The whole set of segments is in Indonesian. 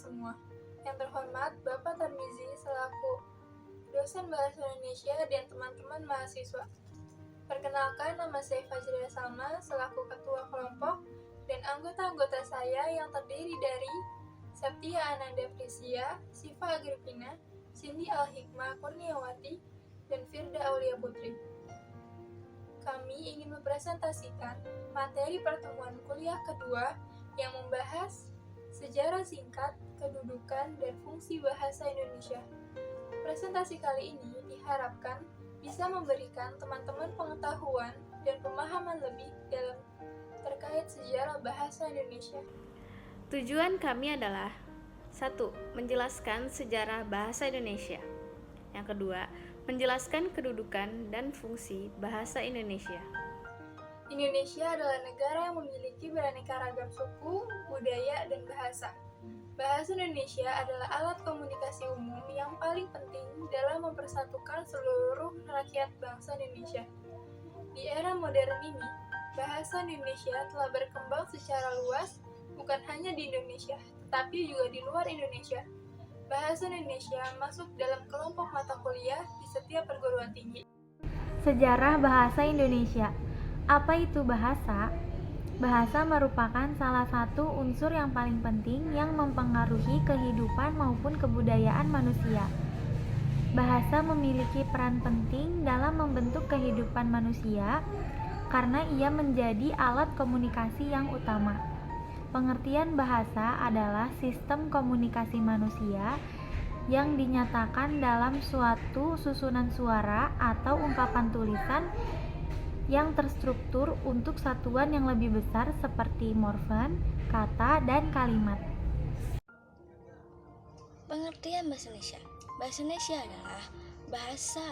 semua. Yang terhormat Bapak Tarmizi selaku dosen Bahasa Indonesia dan teman-teman mahasiswa. Perkenalkan, nama saya Fajriya Salma selaku ketua kelompok dan anggota-anggota saya yang terdiri dari Septia Ananda Prisia, Siva Agripina, Cindy Al-Hikmah Kurniawati, dan Firda Aulia Putri. Kami ingin mempresentasikan materi pertemuan kuliah kedua yang membahas sejarah singkat, kedudukan, dan fungsi bahasa Indonesia. Presentasi kali ini diharapkan bisa memberikan teman-teman pengetahuan dan pemahaman lebih dalam terkait sejarah bahasa Indonesia. Tujuan kami adalah 1. Menjelaskan sejarah bahasa Indonesia. Yang kedua, menjelaskan kedudukan dan fungsi bahasa Indonesia. Indonesia adalah negara yang memiliki beraneka ragam suku, budaya, dan bahasa. Bahasa Indonesia adalah alat komunikasi umum yang paling penting dalam mempersatukan seluruh rakyat bangsa Indonesia. Di era modern ini, bahasa Indonesia telah berkembang secara luas, bukan hanya di Indonesia, tetapi juga di luar Indonesia. Bahasa Indonesia masuk dalam kelompok mata kuliah di setiap perguruan tinggi. Sejarah bahasa Indonesia. Apa itu bahasa? Bahasa merupakan salah satu unsur yang paling penting yang mempengaruhi kehidupan maupun kebudayaan manusia. Bahasa memiliki peran penting dalam membentuk kehidupan manusia karena ia menjadi alat komunikasi yang utama. Pengertian bahasa adalah sistem komunikasi manusia yang dinyatakan dalam suatu susunan suara atau ungkapan tulisan yang terstruktur untuk satuan yang lebih besar seperti morfem, kata, dan kalimat. Pengertian bahasa Indonesia. Bahasa Indonesia adalah bahasa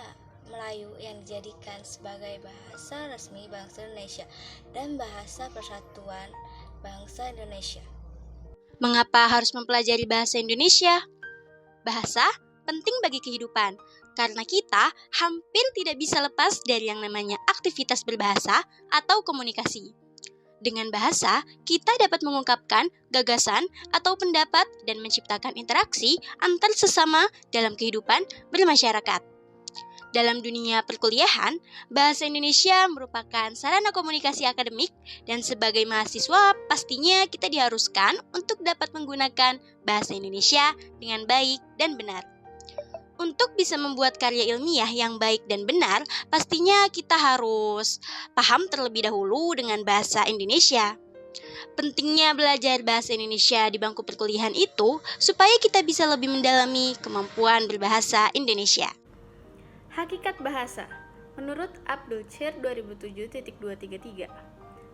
Melayu yang dijadikan sebagai bahasa resmi bangsa Indonesia dan bahasa persatuan bangsa Indonesia. Mengapa harus mempelajari bahasa Indonesia? Bahasa penting bagi kehidupan, karena kita hampir tidak bisa lepas dari yang namanya aktivitas berbahasa atau komunikasi. Dengan bahasa, kita dapat mengungkapkan gagasan atau pendapat dan menciptakan interaksi antar sesama dalam kehidupan bermasyarakat. Dalam dunia perkuliahan, bahasa Indonesia merupakan sarana komunikasi akademik dan sebagai mahasiswa pastinya kita diharuskan untuk dapat menggunakan bahasa Indonesia dengan baik dan benar. Untuk bisa membuat karya ilmiah yang baik dan benar, pastinya kita harus paham terlebih dahulu dengan bahasa Indonesia. Pentingnya belajar bahasa Indonesia di bangku perkuliahan itu supaya kita bisa lebih mendalami kemampuan berbahasa Indonesia. Hakikat bahasa. Menurut Abdul Chair 2007.233,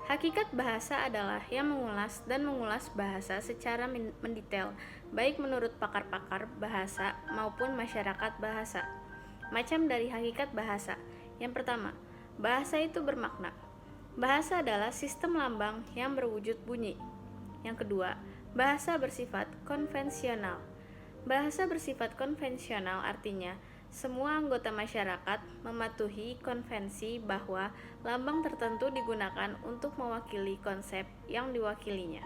hakikat bahasa adalah yang mengulas bahasa secara mendetail, baik menurut pakar-pakar bahasa maupun masyarakat bahasa. Macam dari hakikat bahasa. Yang pertama, bahasa itu bermakna. Bahasa adalah sistem lambang yang berwujud bunyi. Yang kedua, bahasa bersifat konvensional. Bahasa bersifat konvensional artinya semua anggota masyarakat mematuhi konvensi bahwa lambang tertentu digunakan untuk mewakili konsep yang diwakilinya.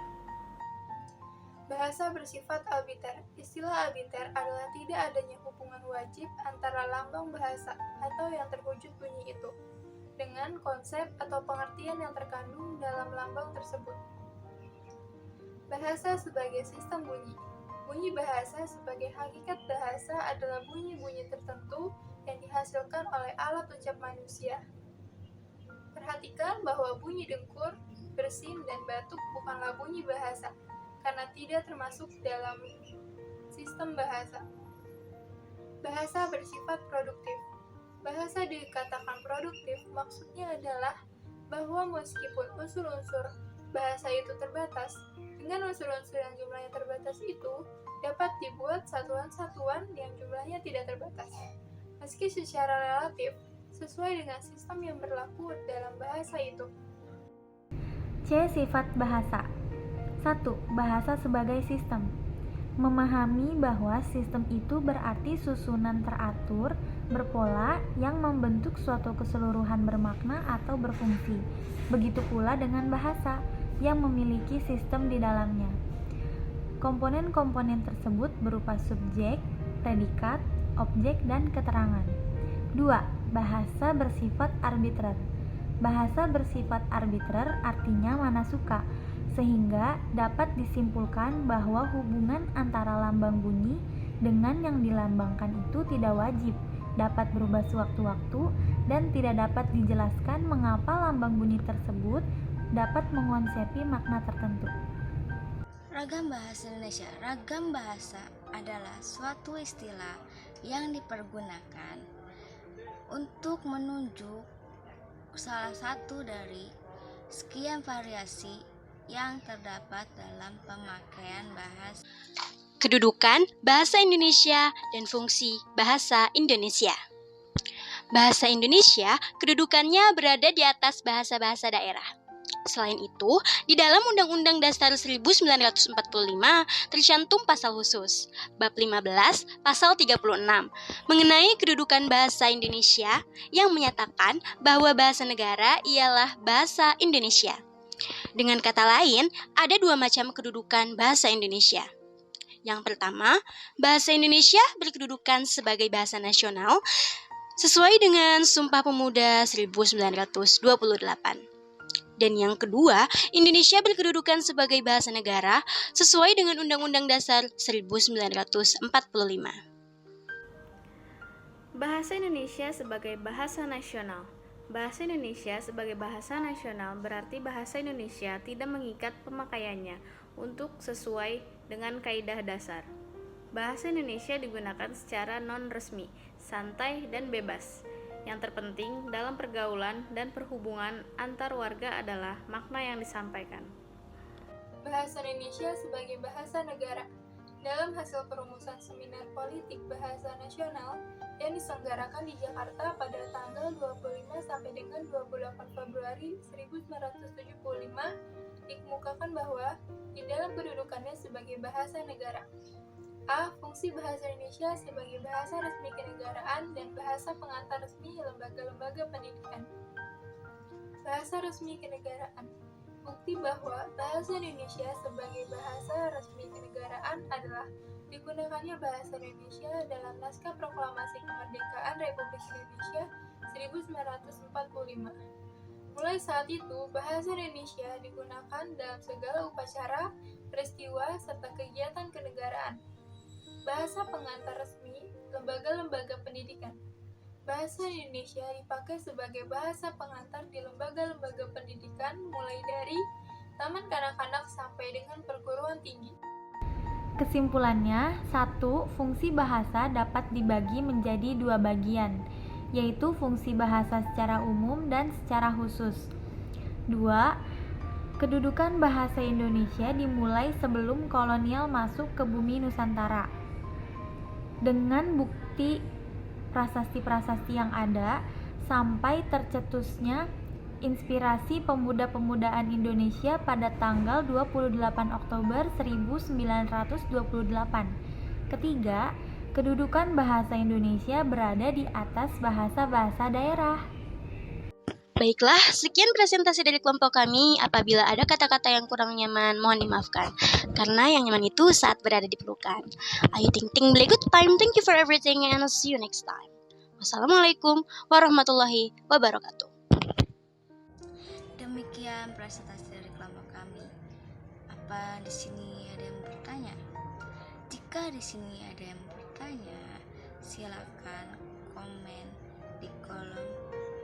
Bahasa bersifat arbiter. Istilah arbiter adalah tidak adanya hubungan wajib antara lambang bahasa atau yang terwujud bunyi itu dengan konsep atau pengertian yang terkandung dalam lambang tersebut. Bahasa sebagai sistem bunyi. Bunyi bahasa sebagai hakikat bahasa adalah bunyi-bunyi tertentu yang dihasilkan oleh alat ucap manusia. Perhatikan bahwa bunyi dengkur, bersin, dan batuk bukanlah bunyi bahasa, karena tidak termasuk dalam sistem bahasa. Bahasa bersifat produktif. Bahasa dikatakan produktif maksudnya adalah bahwa meskipun unsur-unsur bahasa itu terbatas, dengan unsur-unsur yang jumlahnya terbatas itu dapat dibuat satuan-satuan yang jumlahnya tidak terbatas, meski secara relatif sesuai dengan sistem yang berlaku dalam bahasa itu. C. Sifat bahasa. 1. Bahasa sebagai sistem. Memahami bahwa sistem itu berarti susunan teratur, berpola, yang membentuk suatu keseluruhan bermakna atau berfungsi. Begitu pula dengan bahasa yang memiliki sistem di dalamnya. Komponen-komponen tersebut berupa subjek, predikat, objek, dan keterangan. 2. Bahasa bersifat arbitrer. Bahasa bersifat arbitrer artinya mana suka, sehingga dapat disimpulkan bahwa hubungan antara lambang bunyi dengan yang dilambangkan itu tidak wajib, dapat berubah sewaktu-waktu, dan tidak dapat dijelaskan mengapa lambang bunyi tersebut dapat mengonsepi makna tertentu. Ragam bahasa Indonesia. Ragam bahasa adalah suatu istilah yang dipergunakan untuk menunjuk salah satu dari sekian variasi yang terdapat dalam pemakaian bahasa. Kedudukan bahasa Indonesia dan fungsi bahasa Indonesia. Bahasa Indonesia kedudukannya berada di atas bahasa-bahasa daerah. Selain itu, di dalam Undang-Undang Dasar 1945 tercantum pasal khusus, bab 15, pasal 36, mengenai kedudukan bahasa Indonesia yang menyatakan bahwa bahasa negara ialah bahasa Indonesia. Dengan kata lain, ada dua macam kedudukan bahasa Indonesia. Yang pertama, bahasa Indonesia berkedudukan sebagai bahasa nasional sesuai dengan Sumpah Pemuda 1928. Dan yang kedua, Indonesia berkedudukan sebagai bahasa negara sesuai dengan Undang-Undang Dasar 1945. Bahasa Indonesia sebagai bahasa nasional. Bahasa Indonesia sebagai bahasa nasional berarti bahasa Indonesia tidak mengikat pemakaiannya untuk sesuai dengan kaidah dasar. Bahasa Indonesia digunakan secara non-resmi, santai, dan bebas. Yang terpenting dalam pergaulan dan perhubungan antar warga adalah makna yang disampaikan. Bahasa Indonesia sebagai bahasa negara. Dalam hasil perumusan seminar politik bahasa nasional yang diselenggarakan di Jakarta pada tanggal 25 sampai dengan 28 Februari 1975, dikemukakan bahwa di dalam kedudukannya sebagai bahasa negara, A. Fungsi bahasa Indonesia sebagai bahasa resmi kenegaraan dan bahasa pengantar resmi lembaga-lembaga pendidikan. Bahasa resmi kenegaraan. Bukti bahwa bahasa Indonesia sebagai bahasa resmi kenegaraan adalah digunakannya bahasa Indonesia dalam Naskah Proklamasi Kemerdekaan Republik Indonesia 1945. Mulai saat itu, bahasa Indonesia digunakan dalam segala upacara, peristiwa, serta kegiatan kenegaraan. Bahasa pengantar resmi lembaga-lembaga pendidikan. Bahasa Indonesia dipakai sebagai bahasa pengantar di lembaga-lembaga pendidikan mulai dari taman kanak-kanak sampai dengan perguruan tinggi. Kesimpulannya, 1. Fungsi bahasa dapat dibagi menjadi dua bagian, yaitu fungsi bahasa secara umum dan secara khusus. 2. Kedudukan bahasa Indonesia dimulai sebelum kolonial masuk ke bumi Nusantara. Dengan bukti prasasti-prasasti yang ada, sampai tercetusnya inspirasi pemuda-pemudaan Indonesia pada tanggal 28 Oktober 1928. Ketiga, kedudukan bahasa Indonesia berada di atas bahasa-bahasa daerah. Baiklah, sekian presentasi dari kelompok kami. Apabila ada kata-kata yang kurang nyaman, mohon dimaafkan. Karena yang nyaman itu saat berada di pelukan. Ayo ting-ting beli good time. Thank you for everything and I'll see you next time. Wassalamualaikum warahmatullahi wabarakatuh. Demikian presentasi dari kelompok kami. Apa di sini ada yang bertanya? Jika di sini ada yang bertanya, silakan komen di kolom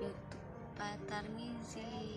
YouTube Pak Tarmizi.